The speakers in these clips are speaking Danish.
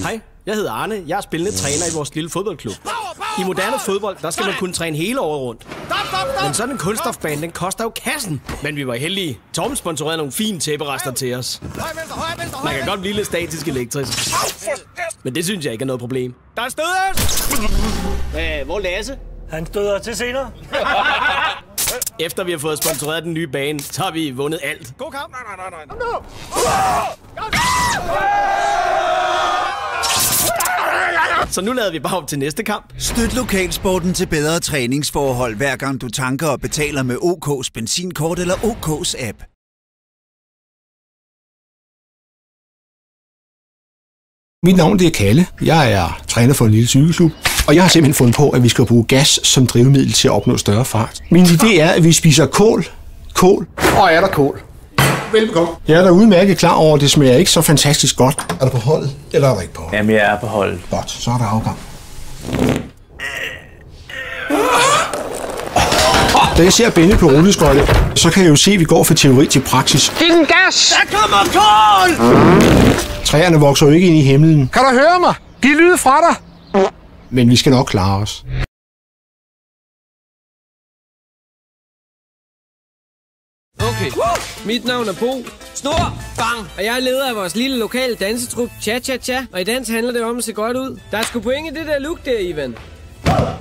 Hej, jeg hedder Arne. Jeg er spillende træner i vores lille fodboldklub. I moderne fodbold, der skal man kunne træne hele året rundt. Men sådan en kunststofbane, den koster jo kassen. Men vi var heldige. Torben sponsorerede nogle fine tæpperester til os. Man kan godt blive lidt statisk elektrisk. Men det synes jeg ikke er noget problem. Der er stødet! Hvor er Lasse? Han støder til senere. Efter vi har fået sponsoreret den nye bane, så har vi vundet alt. God kamp! Nej. Så nu lader vi bare op til næste kamp. Støt lokalsporten til bedre træningsforhold, hver gang du tanker og betaler med OK's benzinkort eller OK's app. Mit navn det er Kalle. Jeg er træner for en lille cykelklub. Og jeg har simpelthen fundet på, at vi skal bruge gas som drivmiddel til at opnå større fart. Min idé er, at vi spiser kål. Og er der kål? Velbekomme. Jeg er da udmærket klar over, at det smager ikke så fantastisk godt. Er du på holdet, eller er du ikke på holdet? Jamen, jeg er på holdet. Godt, så er der afgang. Da jeg ser Benny på rulleskøjte, så kan jeg jo se, at vi går fra teori til praksis. Giv den gas! Der kommer kål! Træerne vokser jo ikke ind i himlen. Kan du høre mig? Giv lyd fra dig! Men vi skal nok klare os. Okay, mit navn er Bo. Snor, bang! Og jeg er leder af vores lille lokale dansetrup, Cha-Cha-Cha. Og i dans handler det om at se godt ud. Der er sgu point i det der look der, Ivan.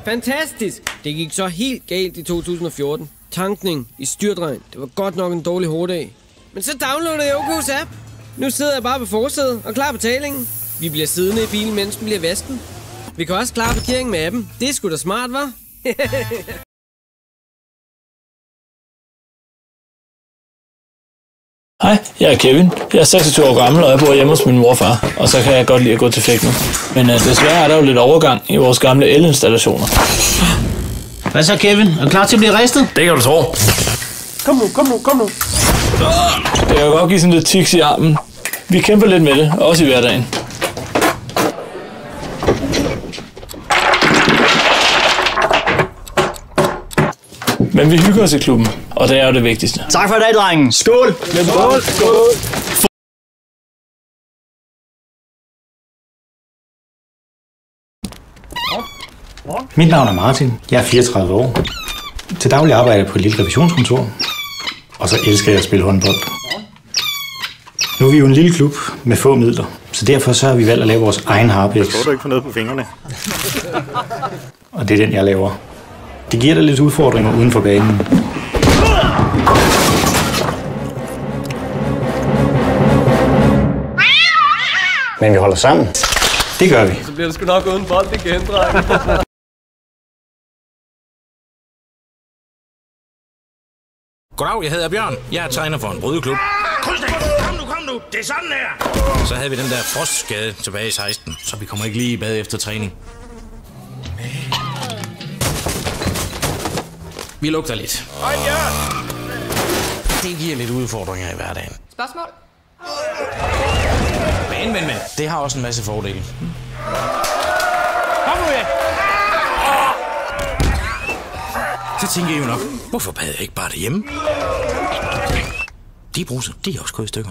Fantastisk! Det gik så helt galt i 2014. Tankning i styrtregn. Det var godt nok en dårlig hårdag. Men så downloadede jeg OK's app. Nu sidder jeg bare på forsædet og klar betalingen. Vi bliver siddende i bilen, mens den bliver vasken. Vi kan også klare parkeringen med appen. Det er sgu da smart, hva'? Hej, jeg er Kevin. Jeg er 26 år gammel, og jeg bor hjemme hos min mor og far. Og så kan jeg godt lide at gå til fægtning. Men desværre er der jo lidt overgang i vores gamle elinstallationer. Hvad så, Kevin? Er du klar til at blive ristet? Det kan du tro. Kom nu. Det kan jo godt give sådan lidt tics i armen. Vi kæmper lidt med det, også i hverdagen. Men vi hygger os i klubben, og det er jo det vigtigste. Tak for i dag, drengen. Skål! Skål! Mit navn er Martin. Jeg er 34 år. Til daglig arbejder jeg på et lille revisionskontor. Og så elsker jeg at spille håndbold. Nu er vi jo en lille klub med få midler. Så derfor så har vi valgt at lave vores egen harpiks. Tror du ikke få noget på fingrene? Og det er den, jeg laver. Det giver dig lidt udfordringer uden for banen. Men vi holder sammen. Det gør vi. Så bliver det sgu nok uden bold igen, dreng. Goddag, jeg hedder Bjørn. Jeg er træner for en brydeklub. Kom nu, det er sådan her. Så havde vi den der frostskade tilbage i 16, så vi kommer ikke lige i bad efter træning. Vi lugter lidt. Det giver lidt udfordringer i hverdagen. Spørgsmål? Men. Det har også en masse fordele. Kom nu, ja! Så tænker I jo nok, hvorfor bad jeg ikke bare derhjemme? De bruser, de er også gået i stykker.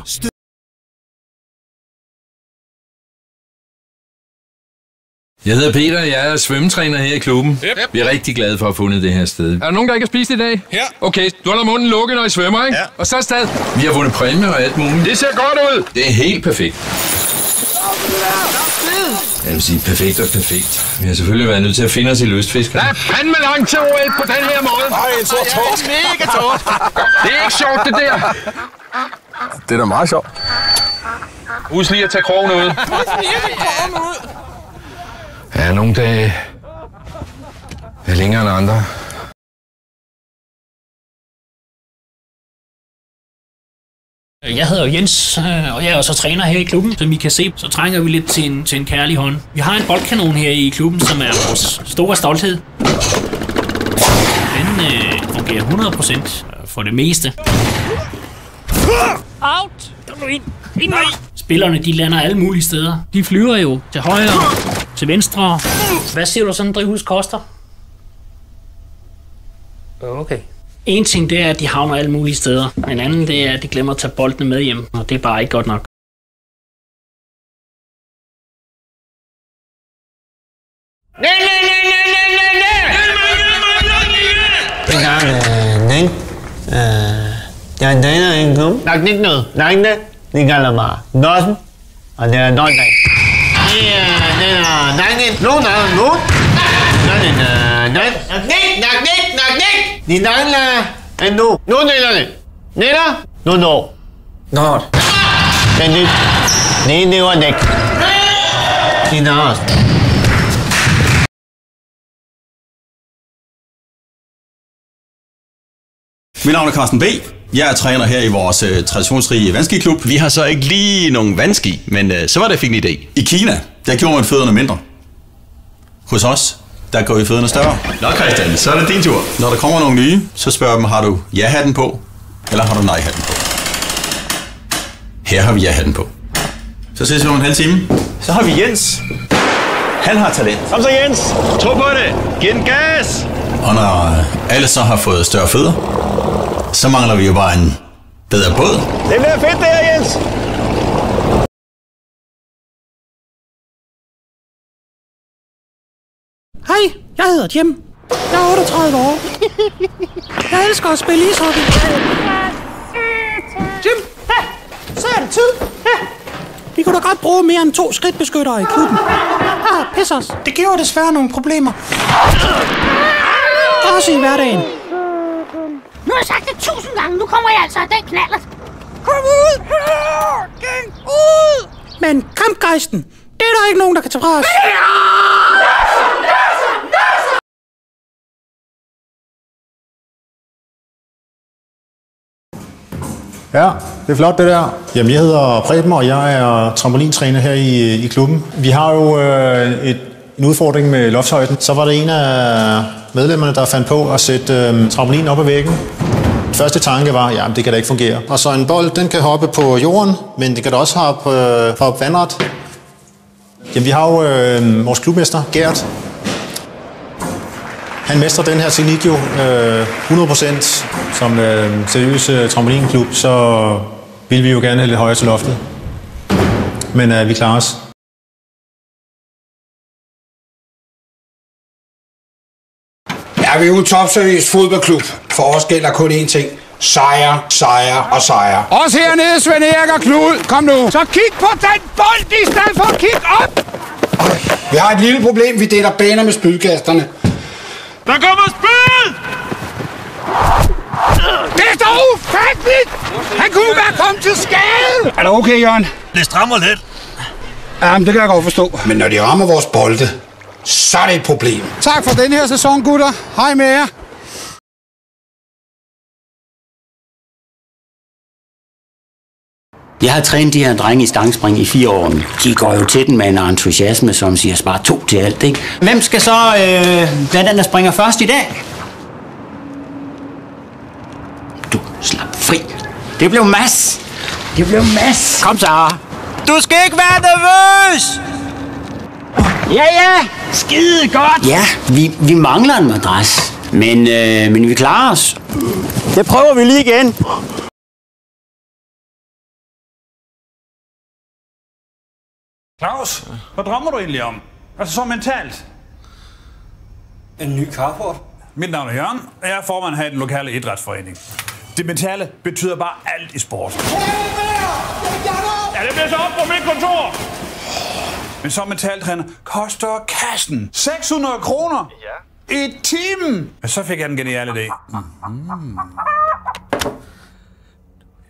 Jeg hedder Peter, jeg er svømmetræner her i klubben. Yep. Vi er rigtig glade for at have fundet det her sted. Er der nogen, der ikke har spist i dag? Ja. Okay, du holder munden lukket, når I svømmer, ikke? Ja. Og så afsted. Vi har vundet præmier og alt muligt. Det ser godt ud. Det er helt perfekt. Jeg vil sige perfekt og perfekt. Vi har selvfølgelig været nødt til at finde os i lystfiskerne. Der er fandme langt til OL på den her måde. Ej, en stor torsk. Mega torsk. Det er ikke sjovt, det der. Det er da meget sjovt. Husk lige at tage krogen ud. Ja, nogle dage er længere end andre. Jeg hedder Jens, og jeg er også træner her i klubben. Som I kan se, så trænger vi lidt til en kærlig hånd. Vi har en boldkanon her i klubben, som er vores store stolthed. Den fungerer 100% for det meste. Out! Kom nu ind! Nej! Spillerne, de lander alle mulige steder. De flyver jo til højre, til venstre. Hvad siger du, sådan en drivhus koster? Okay. En ting, det er, at de havner alle mulige steder. En anden, det er, at de glemmer at tage boldene med hjem. Og det er bare ikke godt nok. Jeg danner en klub. Der er ikke noget. De kalder mig Nossen, og det er Donald. Den er Nagnik. Nogen. Nagnik. De nagler en nu. Nu nælerne. Nælder. Nu. Nord. Det var dæk. Det er også. Mit navn er Carsten B. Jeg er træner her i vores traditionsrige vandskiklub. Vi har så ikke lige nogen vandski, men så var det, jeg fik en idé. I Kina, der gjorde man fødderne mindre. Hos os, der går vi fødderne større. Nå Christian, så er det din tur. Når der kommer nogle nye, så spørger dem, har du ja-hatten på, eller har du nej-hatten på? Her har vi ja-hatten på. Så ses vi om en halv time. Så har vi Jens. Han har talent. Kom så Jens, tro på det. Giv den gas. Og når alle så har fået større fødder, så mangler vi jo bare en bedre båd. Det bliver fedt det her, Jens. Hej, jeg hedder Jim. Jeg er 38 år. Jeg elsker at spille ishockey. Jim, så er det tid. Vi kunne da godt bruge mere end 2 skridtbeskyttere i klubben. Pis os. Det giver desværre nogle problemer. Også i hverdagen. Nu har jeg sagt det 1000 gange. Nu kommer jeg altså af den knallert. Kom ud! Kom ud! Men kampgejsten, det er der ikke nogen, der kan tage fra os. Ja, det er flot det der. Jamen, jeg hedder Preben, og jeg er trampolintræner her i klubben. Vi har jo en udfordring med loftshøjden. Så var det en af medlemmerne, der fandt på at sætte trampolinen op ad væggen. Første tanke var, jamen det kan da ikke fungere. Og så en bold, den kan hoppe på jorden, men det kan da også hoppe vandret. Jamen, vi har jo vores klubmester, Gert. Han mestrer den her teknik jo 100% som seriøs trampolinklub, så vil vi jo gerne have lidt højere til loftet. Men vi klarer os. Ja, vi er jo en topseriøs fodboldklub. For os gælder kun én ting. Sejre, sejre og sejre. Også hernede, Svend Erik og Knud. Kom nu. Så kig på den bold i stedet for at kigge op. Vi har et lille problem. Vi deler baner med spydkasterne. Der kommer spyd! Det er dog ufatteligt! Han kunne være kommet til skade! Er du okay, Jørgen? Det strammer lidt. Jamen, det kan jeg godt forstå. Men når de rammer vores bolde, så er det et problem. Tak for den her sæson, gutter. Hej med jer. Jeg har trænet de her drenge i stangspring i 4 år. De går jo til den med en entusiasme, som siger bare 2 til alt, ikke? Hvem skal så være den, der springer først i dag? Du, slap fri. Det blev Mads. Kom så. Du skal ikke være nervøs. Ja. Skide godt. Ja, vi mangler en madras. Men vi klarer os. Det prøver vi lige igen. Claus, hvad drømmer du egentlig om? Altså så mentalt. En ny carport. Mit navn er Jørgen, og jeg er formand her i den lokale idrætsforening. Det mentale betyder bare alt i sport. Ja, det bliver så op på mit kontor. Men som mentaltræner koster kassen 600 kroner. Ja. I timen. Men så fik jeg den geniale idé.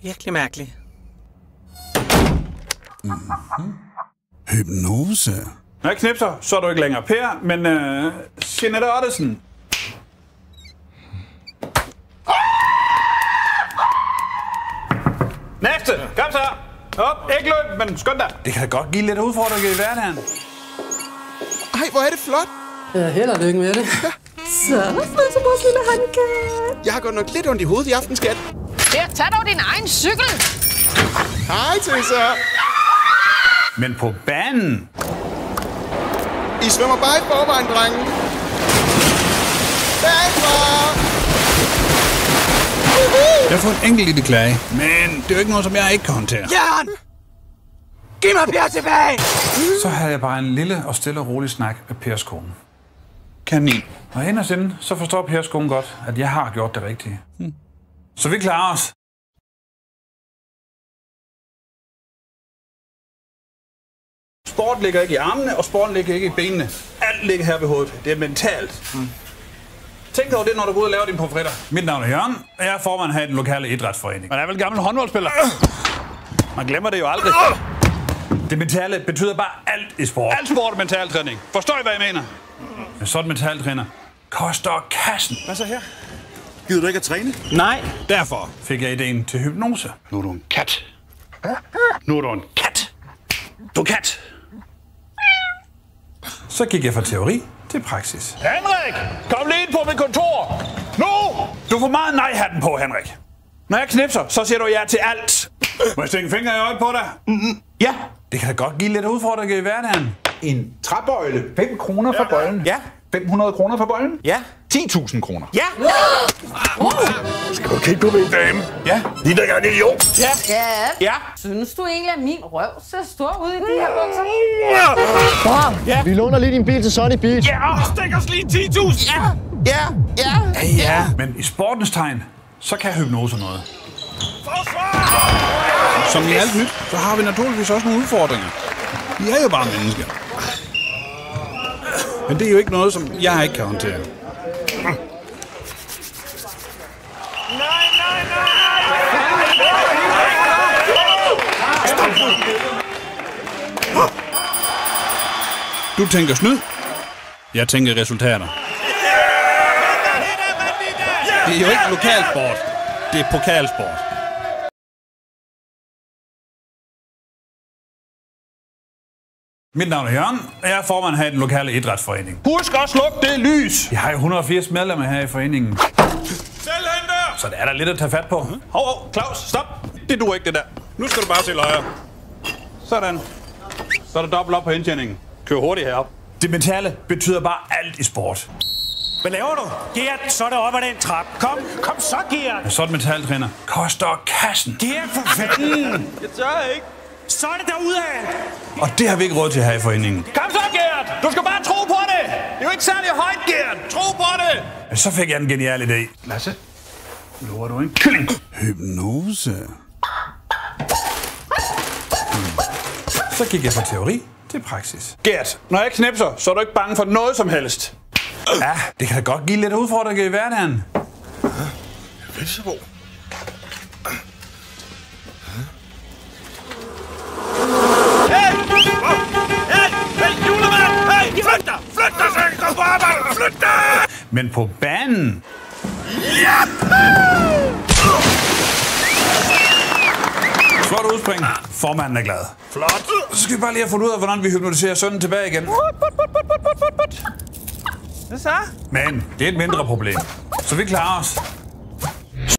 Virkelig mærkeligt. Hypnose. Når jeg knipser, så er du ikke længere Per, men Jeanette Ottesen. Næste! Kom så! Op, ikke løb, men skynd dig. Det kan da godt give lidt udfordringer i hverdagen. Ej, hvor er det flot. Held og lykke med det. Så, så vores lille håndkat. Jeg har godt nok lidt ondt i hovedet i aften, skat. Her, tag dog din egen cykel. Hej, Tessa. Men på banen. I svømmer bare i forvejen, drenge. Bagfra! Jeg har fået en enkelt lille klage, men det er jo ikke noget, som jeg ikke kan håndtere. Jørgen! Giv mig Per tilbage! Så havde jeg bare en lille og stille og rolig snak med Pers kone. kanin. Og inderst inde, så forstår Per skolen godt, at jeg har gjort det rigtige. Så vi klarer os. Sport ligger ikke i armene, og sport ligger ikke i benene. Alt ligger her ved hovedet. Det er mentalt. Tænk over det, når du går ud og laver dine pomfritter. Mit navn er Jørgen, og jeg er formand her i den lokale idrætsforening. Man er vel gammel håndboldspiller. Man glemmer det jo aldrig. Det mentale betyder bare alt i sport. Alt sport er mentaltræning. Forstår I, hvad jeg mener? Men sådan en mentaltræner koster kassen. Hvad så her? Gider du ikke at træne? Nej. Derfor fik jeg ideen til hypnose. Nu er du en kat. Nu er du en kat. Du er kat. Så gik jeg fra teori til praksis. Henrik! Kom lige ind på mit kontor! Nu! Du får meget nej-hatten på, Henrik. Når jeg knipser, så siger du ja til alt. Må jeg stikke en finger i øjet på dig? Ja. Det kan da godt give lidt udfordringer i hverdagen. En træbøjle. 5 kroner for bøjlen. Ja. 500 kroner for bøjlen. Ja. 10.000 kroner. Ja. Skal du kigge på min dame? Ja. Lige der gang idiot. Ja. Ja. Synes du egentlig, at min røv ser stor ud i de her bukser? Ja. Vi låner lige din bil til Sonny Beach. Ja. Stik os lige 10.000. Ja. Men i sportens tegn, så kan hypnose noget. Som i alt nyt, så har vi naturligvis også nogle udfordringer. Vi er jo bare mennesker. Men det er jo ikke noget, som jeg ikke kan håndtere. Du tænker snyd. Jeg tænker resultater. Det er jo ikke lokalsport. Det er pokalsport. Mit navn er Jørgen, og jeg er formand her i den lokale idrætsforening. Husk at slukke det lys! Jeg har jo 180 medlemmer her i foreningen. Så det er der lidt at tage fat på. Hov, Claus, stop! Det duer ikke, det der. Nu skal du bare til højre. Sådan. Så er der dobbelt op på indtjeningen. Kør hurtigt herop. Det mentale betyder bare alt i sport. Hvad laver du? Gert, så er der op ad den trap. Kom så, Gert! Sådan en mentaltræner koster kassen. Gert, for fanden! Jeg tør ikke. Så er det derudad! Og det har vi ikke råd til her i foreningen. Kom så, Gert! Du skal bare tro på det! Det er jo ikke særlig højt, Gert! Tro på det! Men så fik jeg en genial idé. Lasse, lover du en kylling? Hypnose. Så gik jeg fra teori til praksis. Gert, når jeg knipser, så er du ikke bange for noget som helst. Ja, det kan da godt give lidt udfordringer i hverdagen. Velsebo. Hey, julemand! Hey, flyt dig! Flyt dig, så jeg kan komme på arbejde! Flyt dig! Men på banen... Ja! Flot udspring. Formanden er glad. Flot. Så skal vi bare lige have fundet ud af, hvordan vi hypnotiserer sønnen tilbage igen. Hvad så? Men det er et mindre problem. Så vi klarer os.